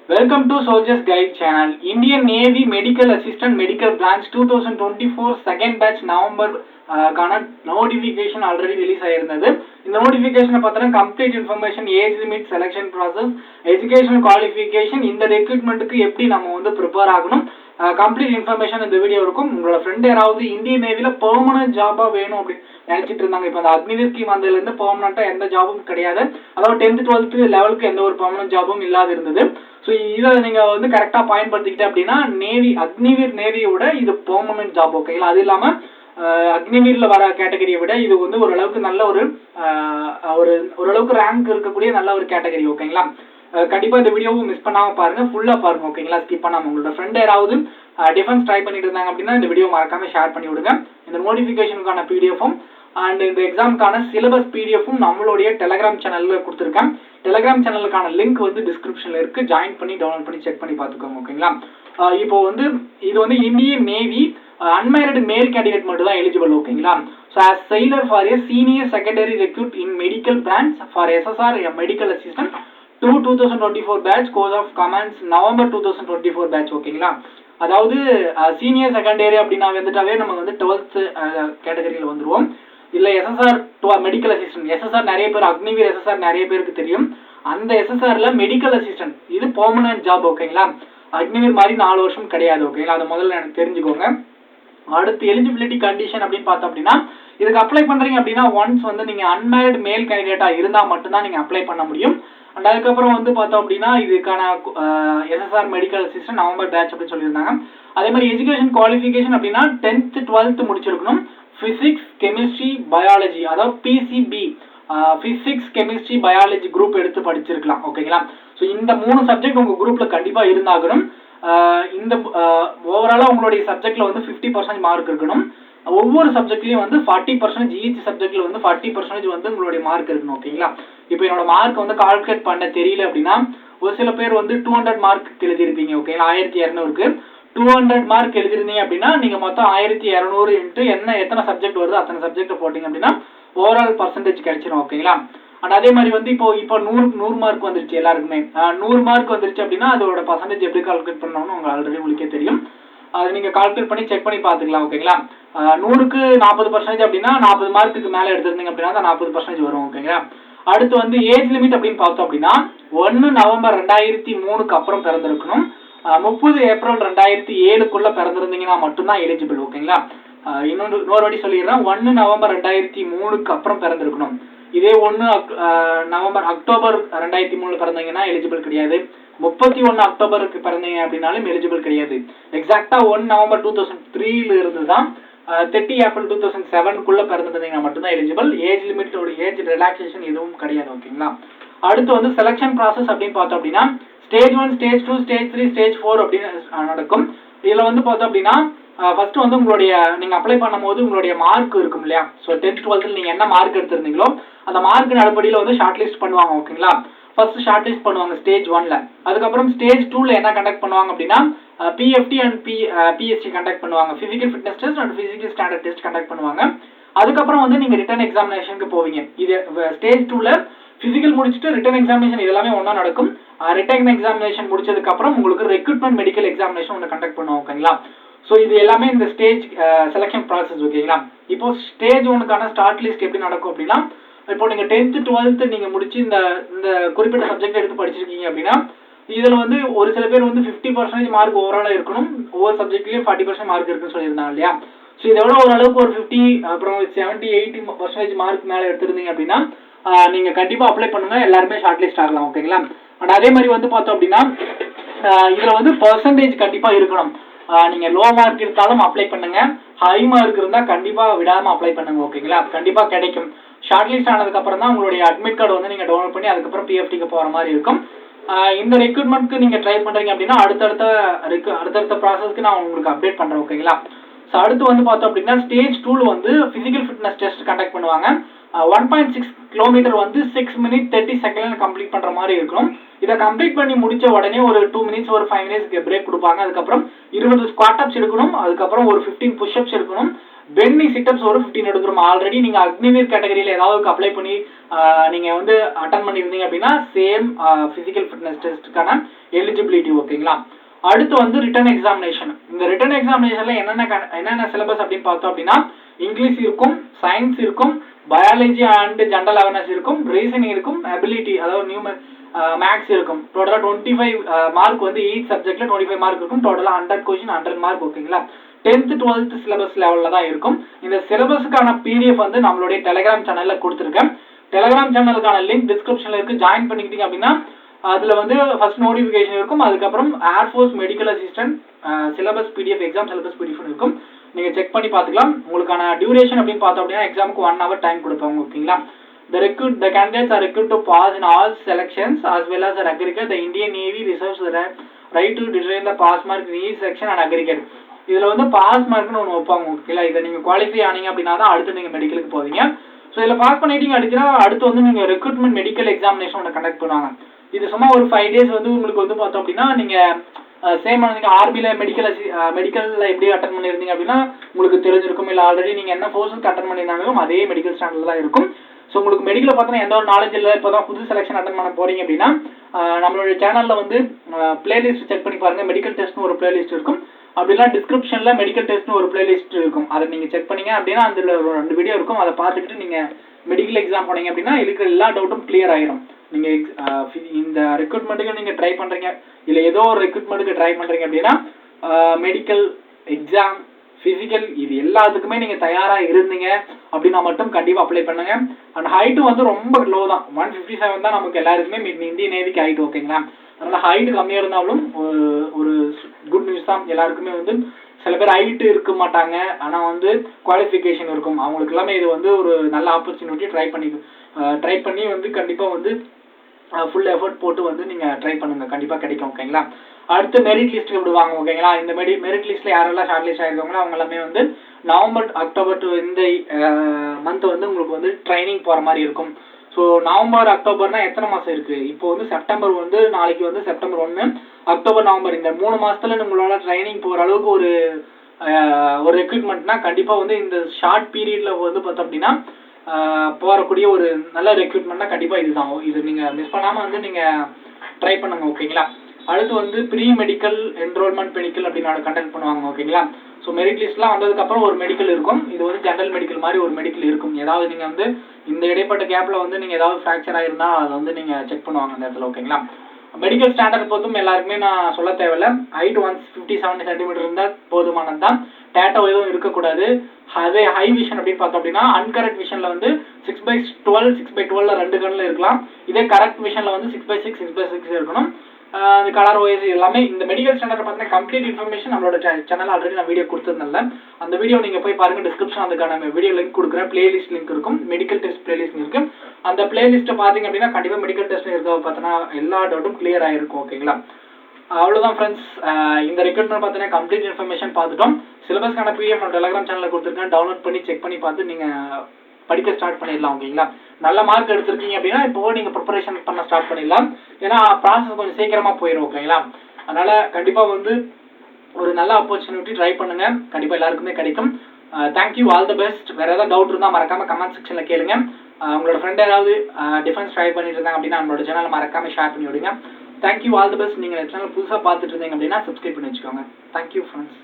Welcome to Soldiers Guide channel. Indian Navy Medical Assistant Medical Branch 2024 second batch November கான notification already release ஆயிருந்தது. இந்த நோட்டிஃபிகேஷனை பார்த்தோன்னா complete information, age limit, selection process, education qualification, இந்த ரெக்ரூட்மெண்ட்டுக்கு எப்படி நம்ம வந்து prepare ஆகணும், கம்ப்ளீட் இன்ஃபர்மேஷன் இந்த வீடியோ இருக்கும். உங்களோட ஃப்ரெண்ட் யாராவது இந்தியன் நேவியில் பெர்மனன்ட் ஜாபாக வேணும் அப்படின்னு நினச்சிட்டு இருந்தாங்க. இப்போ அந்த அக்னிவீர் ஸ்கீம் வந்ததுலேருந்து பெர்மனண்ட்டாக எந்த ஜாபும் கிடையாது. அதாவது 10th 12th லெவலுக்கு எந்த ஒரு பெர்மனன்ட் ஜாபும் இல்லாத இருந்தது. ஸோ இதை நீங்கள் வந்து கரெக்டாக பயன்படுத்திக்கிட்டே அப்படின்னா நேவி அக்னிவீர் நேவியோட இது பெர்மனன்ட் ஜாப், ஓகேங்களா? அது இல்லாமல் அக்னிவீரில் வர கேட்டகரியை விட இது வந்து ஓரளவுக்கு நல்ல ஓரளவுக்கு ரேங்க் இருக்கக்கூடிய நல்ல ஒரு கேட்டகரி, ஓகேங்களா? கண்டிப்பாக இந்த வீடியோவும் மிஸ் பண்ணாமல் பாருங்கள், ஃபுல்லாக பாருங்கள், ஓகேங்களா? ஸ்கிப் பண்ணாமல். உங்களோட ஃப்ரெண்ட் யாராவது டிஃபென்ஸ் ட்ரை பண்ணிட்டு இருந்தாங்க அப்படின்னா இந்த வீடியோ மறக்காமல் ஷேர் பண்ணி விடுங்க. இந்த நோட்டிஃபிகேஷனுக்கான பிடிஎஃப்பும் அண்ட் இந்த எக்ஸாமுக்கான சிலபஸ் பிடிஎஃப்பும் நம்மளுடைய டெலகிராம் சேனலில் கொடுத்துருக்கேன். டெலகிராம் சேனலுக்கான லிங்க் வந்து டிஸ்கிரிப்ஷனில் இருக்குது. ஜாயின் பண்ணி டவுன்லோட் பண்ணி செக் பண்ணி பார்த்துக்கோங்க, ஓகேங்களா? இப்போ வந்து இது வந்து Indian navy unmarried male candidate மட்டும் தான் எலிஜிபிள், ஓகேங்களா? So as sailor for a senior secondary recruit in medical branch for SSR medical assistant 2024 batch course of commands November 2024 batch, ஓகேங்களா? அதாவது சீனியர் செகண்டரி அப்படின்னா வந்துட்டாவே நம்ம வந்து 12th கேட்டகரியில் வந்துடுவோம். இல்லை SSR மெடிக்கல் அசிஸ்டன்ட், SSR நிறைய பேர் அக்னிவீர் SSR நிறைய பேருக்கு தெரியும். அந்த SSRல மெடிக்கல் அசிஸ்டன்ட் இது பெர்மனன்ட் ஜாப், ஓகேங்களா? அக்னிவீர் மாதிரி 4 வருஷம் கிடையாது, ஓகேங்களா? அதை முதல்ல எனக்கு தெரிஞ்சுக்கோங்க. அடுத்து எலிஜிபிலிட்டி கண்டிஷன் அப்படின்னு பார்த்தோம் அப்படின்னா இதுக்கு அப்ளை பண்ணுறீங்க அப்படின்னா ஒன்ஸ் வந்து நீங்கள் அன்மேரிட் மேல் கேண்டிடேட்டாக இருந்தால் மட்டும்தான் நீங்கள் அப்ளை பண்ண முடியும். அண்ட் அதுக்கப்புறம் வந்து பார்த்தோம் அப்படின்னா இதுக்கான SSR medical assistant November batch அப்படின்னு சொல்லியிருந்தாங்க. அதே மாதிரி எஜுகேஷன் குவாலிஃபிகேஷன் அப்படின்னா 10th 12th முடிச்சிருக்கணும். ஃபிசிக்ஸ், கெமிஸ்ட்ரி, பயாலஜி, அதாவது PCB physics, chemistry, biology group எடுத்து படிச்சிருக்கலாம், ஓகேங்களா? ஸோ இந்த 3 சப்ஜெக்ட் உங்கள் குரூப்பில் கண்டிப்பாக இருந்தாகணும். இந்த ஓவராலாக உங்களுடைய சப்ஜெக்டில் வந்து 50% மார்க் இருக்கணும். ஒவ்வொரு சப்ஜெக்ட்லையும் வந்து 40% ஈச் சப்ஜெக்டில் வந்து 40% வந்து உங்களுடைய மார்க் இருக்கணும், ஓகேங்களா? இப்போ என்னோட மார்க் வந்து கால்குலேட் பண்ண தெரியல அப்படின்னா ஒரு சில பேர் வந்து 200 மார்க் எழுதியிருப்பீங்க, ஓகேங்களா? 1200க்கு 200 மார்க் எழுதிருந்தீங்க அப்படின்னா நீங்கள் மொத்தம் 1200 இன்ட்டு எத்தனை சப்ஜெக்ட் வருதோ அத்தனை சப்ஜெக்ட் போட்டிங்க அப்படின்னா ஓவரால் பர்சன்டேஜ் கிடைச்சிடும், ஓகேங்களா? அண்ட் அதே மாதிரி வந்து இப்போ 100 மார்க் வந்துருச்சு எல்லாருக்குமே. 100 மார்க் வந்துருச்சு அப்படின்னா அதோட பர்சன்டேஜ் எப்படி கால்குலேட் பண்ணணும்னு உங்களுக்கே தெரியும். அது நீங்கள் கால்குலேட் பண்ணி செக் பண்ணி பார்த்துக்கலாம், ஓகேங்களா? 100க்கு 40% அப்படின்னா 40 மார்க்குக்கு மேலே எடுத்திருந்தீங்க அப்படின்னா தான் 40% வரும், ஓகேங்களா? அடுத்து வந்து ஏஜ் லிமிட் அப்படின்னு பார்த்தோம் அப்படின்னா 1 நவம்பர் 2003க்கு அப்புறம் பிறந்திருக்கணும். 30 ஏப்ரல் 2007க்குள்ள பிறந்திருந்தீங்கன்னா மட்டும்தான் எலிஜிபிள், ஓகேங்களா? இன்னொரு வாட்டி சொல்லிடுறேன், 1 நவம்பர் 2003க்கு அப்புறம் பிறந்திருக்கணும். இதே அக்டோபர் 2003 பிறந்தீங்கன்னா எலிஜிபிள் கிடையாது. 31 அக்டோபருக்கு பிறந்தீங்க அப்படின்னாலும் எலிஜிபிள் கிடையாது. எக்ஸாக்டா 1 நவம்பர் 2003 இருந்து தான் 30 ஏப்ரல் 2007க்குள்ள பிறந்திருந்தீங்கன்னா மட்டும்தான் எலிஜிபிள். ஏஜ் லிமிட்டோட ஏஜ் ரிலாக்ஸேஷன் எதுவும் கிடையாது, ஓகேங்களா? அடுத்து வந்து செலெக்ஷன் ப்ராசஸ் அப்படின்னு பார்த்தோம் அப்படின்னா ஸ்டேஜ் 1, ஸ்டேஜ் 2, ஸ்டேஜ் 3, ஸ்டேஜ் 4 அப்படின்னு நடக்கும். இதில் வந்து பார்த்தோம் அப்படின்னா ஃபர்ஸ்ட் வந்து உங்களுடைய நீங்கள் அப்ளை பண்ணும்போது உங்களுடைய மார்க் இருக்கும் இல்லையா? ஸோ 10th 12th நீங்கள் என்ன மார்க் எடுத்திருந்தீங்களோ அந்த மார்க்கின் அடிப்படையில் வந்து ஷார்ட் லிஸ்ட் பண்ணுவாங்க, ஓகேங்களா? ஃபர்ஸ்ட் ஷார்ட் லிஸ்ட் பண்ணுவாங்க ஸ்டேஜ் 1ல. அதுக்கப்புறம் ஸ்டேஜ் 2ல என்ன கண்டக்ட் பண்ணுவாங்க அப்படின்னா PFT அண்ட் PST கண்டக்ட் பண்ணுவாங்க. Physical fitness test and physical standard test conduct பண்ணுவாங்க. அதுக்கப்புறம் வந்து நீங்கள் ரிட்டன் எக்ஸாமினேஷனுக்கு போவீங்க. இது ஸ்டேஜ் 2ல ஃபிசிக்கல் முடிச்சுட்டு ரிட்டன் எக்ஸாமினேஷன் இதெல்லாமே ஒன்றா நடக்கும். ரிட்டன் எக்ஸாமினேஷன் முடிச்சதுக்கப்புறம் உங்களுக்கு ரெக்ரூட்மெண்ட் மெடிக்கல் எக்ஸாமினேஷன் ஒன்று கண்டக்ட் பண்ணுவோம், ஓகேங்களா? ஸோ இது எல்லாமே இந்த ஸ்டேஜ் செலெக்ஷன் ப்ராசஸ், ஓகேங்களா? இப்போ ஸ்டேஜ் 1க்கான ஸ்டார்ட் லிஸ்ட் எப்படி நடக்கும் அப்படின்னா இப்போ நீங்கள் 10th 12th நீங்கள் முடிச்சு இந்த குறிப்பிட்ட சப்ஜெக்ட் எடுத்து படிச்சிருக்கீங்க அப்படின்னா இதில் வந்து ஒரு சில பேர் வந்து 50% மார்க் ஓவராலாக இருக்கணும். ஒவ்வொரு சப்ஜெக்ட்லேயும் 40% மார்க் இருக்குன்னு சொல்லியிருந்தாங்க இல்லையா? ஸோ இதோட ஓரளவுக்கு ஒரு 50 அப்புறம் 70-80% மார்க் மேலே எடுத்திருந்தீங்க அப்படின்னா நீங்கள் கண்டிப்பாக அப்ளை பண்ணுங்கள், எல்லாருமே ஷார்ட் லிஸ்ட் ஆகலாம், ஓகேங்களா? அண்ட் அதே மாதிரி வந்து பார்த்தோம் அப்படின்னா இதில் வந்து பர்சன்டேஜ் கண்டிப்பாக இருக்கணும். நீங்கள் லோ மார்க் இருந்தாலும் அப்ளை பண்ணுங்க, ஹை மார்க் இருந்தால் கண்டிப்பாக விடாமல் அப்ளை பண்ணுங்க, ஓகேங்களா? கண்டிப்பாக கிடைக்கும். ஷார்ட் லிஸ்ட் ஆனதுக்கப்புறம் தான் உங்களுடைய அட்மிட் கார்டு வந்து நீங்கள் டவுன்லோட் பண்ணி அதுக்கப்புறம் PFTக்கு போகிற மாதிரி இருக்கும். இந்த ரெக்ரூட்மெண்ட்க்கு நீங்கள் ட்ரை பண்ணுறீங்க அப்படின்னா அடுத்தடுத்த ப்ராசஸ்க்கு நான் உங்களுக்கு அப்டேட் பண்ணுறேன், ஓகேங்களா? ஸோ அடுத்து வந்து பார்த்தோம் அப்படின்னா ஸ்டேஜ் 2ல வந்து ஃபிசிக்கல் ஃபிட்னஸ் டெஸ்ட் கண்டக்ட் பண்ணுவாங்க. 1.6 கிலோமீட்டர் வந்து 6 minutes 30 seconds கம்ப்ளீட் பண்ணுற மாதிரி இருக்கும். இதை கம்ப்ளீட் பண்ணி முடிச்ச உடனே ஒரு 2 minutes ஒரு 5 minutes பிரேக் கொடுப்பாங்க. அதுக்கப்புறம் 20 ஸ்குவாட் அப்ஸ் எடுக்கணும். அதுக்கப்புறம் ஒரு 15 புஷ்அப்ஸ் எடுக்கணும். பென்னி சிட்டப்ஸ் ஒரு 15 எடுக்கிறோம். ஆல்ரெடி நீங்கள் அக்னிவீர் கேட்டகரியில் ஏதாவது அப்ளை பண்ணி நீங்கள் வந்து அட்டன் பண்ணியிருந்தீங்க அப்படின்னா சேம் ஃபிசிக்கல் ஃபிட்னஸ் டெஸ்ட்டுக்கான எலிஜிபிலிட்டி. ஓகேங்களா. அடுத்து வந்து ரிட்டன் எக்ஸாமினேஷன். இந்த ரிட்டன் எக்ஸாமினேஷனில் என்னென்ன சிலபஸ் அப்படின்னு பார்த்தோம் அப்படின்னா இங்கிலீஷ் இருக்கும், சயின்ஸ் இருக்கும், பயாலஜி அண்ட் ஜென்ரல் அவேர்னஸ் இருக்கும், ரீசனிங் இருக்கும், அபிலிட்டி அதாவது மேக்ஸ் இருக்கும். டோட்டலாக 25 மார்க் வந்து ஈச் சப்ஜெக்ட்ல 25 மார்க் இருக்கும். டோட்டலாக 100 கொஸ்டின் 100 மார்க். ஓகேங்களா. 10th 12th சிலபஸ் லெவலில் தான் இருக்கும். இந்த சிலபஸுக்கான பிடிஎஃப் வந்து நம்மளுடைய டெலிகிராம் சேனலில் கொடுத்துருக்கேன். டெலிகிராம் சேனலுக்கான லிங்க் டிஸ்கிரிப்ஷனில் இருக்குது. ஜாயின் பண்ணிக்கிட்டீங்க அப்படின்னா அதில் வந்து ஃபர்ஸ்ட் நோட்டிஃபிகேஷன் இருக்கும். அதுக்கப்புறம் air force medical assistant syllabus PDF exam syllabus PDF இருக்கும். நீங்கள் செக் பண்ணி பார்த்துக்கலாம். உங்களுக்கான டியூரேஷன் அப்படின்னு பார்த்தோம் அப்படின்னா எக்ஸாமுக்கு 1 hour டைம் கொடுப்பாங்க. ஓகேங்களா. The candidates are required to pass in all selections as well as aggregate. The Indian Navy reserves the right to determine the pass mark in each section and aggregate. இதில் வந்து pass மார்க்னு ஒன்று வைப்பாங்க. ஓகேங்களா. இதை நீங்கள் qualify ஆனீங்க அப்படின்னா தான் அடுத்து நீங்கள் மெடிக்கலுக்கு போவீங்க. ஸோ இதில் பாஸ் பண்ணிட்டீங்க அப்படின்னா அடுத்து வந்து நீங்கள் ரெக்ரூட்மெண்ட் மெடிக்கல் எக்ஸாமினேஷன் ஒன்று கண்டக்ட் பண்ணுவாங்க. இது சும்மா ஒரு 5 days வந்து உங்களுக்கு வந்து பார்த்தோம் அப்படின்னா நீங்கள் சேம் நீங்கள் ஆர்மியில் மெடிக்கலில் எப்படி அட்டன் பண்ணியிருந்தீங்க அப்படின்னா உங்களுக்கு தெரிஞ்சிருக்கும். இல்லை ஆல்ரெடி நீங்கள் என்ன ஃபோர்ஸுக்கு அட்டன் பண்ணியிருந்தாலும் அதே மெடிக்கல் ஸ்டாண்டர்டில் தான் இருக்கும். ஸோ உங்களுக்கு மெடிக்கலை பார்த்தோன்னா எந்த ஒரு நாலேஜ் இல்லை, இப்போ தான் புது செலெக்ஷன் அட்டன் பண்ண போகிறீங்க அப்படின்னா நம்மளுடைய சேனலில் வந்து பிளேலிஸ்ட் செக் பண்ணி பாருங்கள். மெடிக்கல் டெஸ்ட்னு ஒரு பிளேலிஸ்ட் இருக்கும். அப்படிலாம் டிஸ்கிரிப்ஷனில் மெடிக்கல் டெஸ்ட்னு ஒரு பிளேலிஸ்ட் இருக்கும். அதை நீங்கள் செக் பண்ணீங்க அப்படின்னா அதில் ஒரு 2 வீடியோ இருக்கும். அதை பார்த்துக்கிட்டு நீங்கள் மெடிக்கல் எக்ஸாம் போனீங்க அப்படின்னா இருக்கிற எல்லா டவுட்டும் கிளியர் ஆயிரும். நீங்கள் இந்த ரெக்ரூட்மெண்ட்டுக்கு நீங்கள் ட்ரை பண்ணுறீங்க, இல்லை ஏதோ ஒரு ரெக்ரூட்மெண்ட்டுக்கு ட்ரை பண்ணுறீங்க அப்படின்னா மெடிக்கல் எக்ஸாம் ஃபிசிக்கல் இது எல்லாத்துக்குமே நீங்கள் தயாராக இருந்தீங்க அப்படின்னா மட்டும் கண்டிப்பாக அப்ளை பண்ணுங்க. அண்ட் ஹைட்டு வந்து ரொம்ப லோ தான், 157 தான் நமக்கு எல்லாருக்குமே இந்தியன் நேவிக்கு ஹைட். ஓகேங்களா. அதனால் ஹைட்டு கம்மியாக இருந்தாலும் ஒரு குட் நியூஸ் தான். எல்லாருக்குமே வந்து சில பேர் ஹைட்டு இருக்க மாட்டாங்க, ஆனால் வந்து குவாலிஃபிகேஷன் இருக்கும். அவங்களுக்கு எல்லாமே இது வந்து ஒரு நல்ல ஆப்பர்ச்சுனிட்டி. ட்ரை பண்ணி வந்து கண்டிப்பாக வந்து ஃபுல் எஃபர்ட் போட்டு வந்து நீங்கள் ட்ரை பண்ணுங்கள், கண்டிப்பாக கிடைக்கும். ஓகேங்களா. அடுத்து மெரிட் லிஸ்ட்டுக்கு விடுவாங்க. ஓகேங்களா. இந்த மெரிட் லிஸ்ட்டில் யாரெல்லாம் ஷார்ட் லிஸ்ட் ஆகிருக்காங்களோ அவங்க எல்லாமே வந்து நவம்பர் அக்டோபர் டு இந்த மந்த் வந்து உங்களுக்கு வந்து ட்ரைனிங் போகிற மாதிரி இருக்கும். ஸோ நவம்பர் அக்டோபர்னா எத்தனை மாதம் இருக்குது? இப்போ வந்து செப்டம்பர் வந்து நாளைக்கு வந்து செப்டம்பர் 1, அக்டோபர் நவம்பர் இந்த 3 மாதத்தில் உங்களோட ட்ரைனிங் போகிற அளவுக்கு ஒரு ரெக்ரூட்மெண்ட்னா கண்டிப்பாக வந்து இந்த ஷார்ட் பீரியடில் வந்து பார்த்தோம் அப்படின்னா போகக்கூடிய ஒரு நல்ல ரெக்ரூட்மெண்ட்னா கண்டிப்பாக இதுதான். இது நீங்கள் மிஸ் பண்ணாமல் வந்து நீங்கள் ட்ரை பண்ணுங்க. ஓகேங்களா. அடுத்து வந்து ப்ரீ மெடிக்கல் என்ரோல்மெண்ட் மெடிக்கல் அப்படின்னு கண்டக்ட் பண்ணுவாங்க. ஓகேங்களா. ஸோ மெரிட் லிஸ்ட்லாம் வந்ததுக்கப்புறம் ஒரு மெடிக்கல் இருக்கும். இது வந்து ஜென்ரல் மெடிக்கல் மாதிரி ஒரு மெடிக்கல் இருக்கும். ஏதாவது நீங்கள் வந்து இந்த இடைப்பட்ட கேப்பில் வந்து நீங்கள் ஏதாவது ஃப்ராக்சர் ஆகிருந்தால் அதை வந்து நீங்கள் செக் பண்ணுவாங்க அந்த இடத்துல. ஓகேங்களா. மெடிக்கல் ஸ்டாண்டர்ட் பொறுத்தும் எல்லாருக்குமே நான் சொல்ல தேவையில்லை. ஹைட் 157 சென்டிமீட்டர் இருந்தால் போதுமானது தான். டேட்டோ எதுவும் இருக்கக்கூடாது. அதே ஹை விஷன் அப்படின்னு பார்த்தோம் அப்படின்னா அன்கரெக்ட் விஷனில் வந்து 6/12 6/12 2 கண்ணில் இருக்கலாம். இதே கரெக்ட் விஷனில் வந்து 6/6 6/6 இருக்கணும். அந்த கலர் வைஸ் எல்லாமே இந்த மெடிக்கல் ஸ்டாண்டர்ட் பார்த்தீங்கன்னா கம்ப்ளீட் இன்ஃபர்மேஷன் நம்மளோட சேனல் ஆல்ரெடி நான் வீடியோ கொடுத்துருந்தேன். அந்த வீடியோ நீங்கள் போய் பாருங்கள். டிஸ்கிரிப்ஷன் அதுக்கான வீடியோ லிங்க் கொடுக்குறேன். பிளேலிஸ்ட் லிங்க் இருக்கும். மெடிக்கல் டெஸ்ட் பிளேலிஸ்ட் இருக்கும். அந்த பிளேலிஸ்ட்டை பார்த்தீங்க அப்படின்னா கண்டிப்பாக மெடிக்கல் டெஸ்ட் இருக்க பார்த்தோன்னா எல்லா டவுட்டும் கிளியர் ஆகிருக்கும். ஓகேங்களா. அவ்வளோதான் ஃப்ரெண்ட்ஸ். இந்த ரெக்ரூட்மெண்ட் பார்த்தீங்கன்னா கம்ப்ளீட் இன்ஃபர்மேஷன் பார்த்துட்டோம். சிலபஸ்க்கான பிடிஎஃப் நான் டெலிகிராம் சேனலில் கொடுத்துருக்கேன். டவுன்லோட் பண்ணி செக் பண்ணி பார்த்து நீங்கள் படிக்க ஸ்டார்ட் பண்ணிடலாம். ஓகேங்களா. நல்ல மார்க் எடுத்திருக்கீங்க அப்படின்னா இப்போ நீங்கள் ப்ரிப்பரேஷன் பண்ண ஸ்டார்ட் பண்ணிடலாம். ஏன்னா ப்ராசஸ் கொஞ்சம் சீக்கிரமாக போயிடும். ஓகேங்களா. அதனால் கண்டிப்பாக வந்து ஒரு நல்ல ஆப்பர்ச்சுனிட்டி ட்ரை பண்ணுங்கள். கண்டிப்பாக எல்லாருக்குமே கிடைக்கும். Thank you, all the best. வேறு ஏதாவது டவுட் இருந்தால் மறக்காமல் கமெண்ட் செக்ஷனில் கேளுங்க. உங்களோட ஃப்ரெண்ட் ஏதாவது டிஃபென்ஸ் ட்ரை பண்ணிட்டு இருந்தாங்க அப்படின்னா நம்மளோட சேனலை மறக்காமல் ஷேர் பண்ணி விடுங்க. Thank you, all the best. நீங்கள் சேனல் புதுசாக பார்த்துட்டு இருந்தீங்க அப்படின்னா சப்ஸ்கிரைப் பண்ணி வச்சுக்கோங்க. Thank you friends.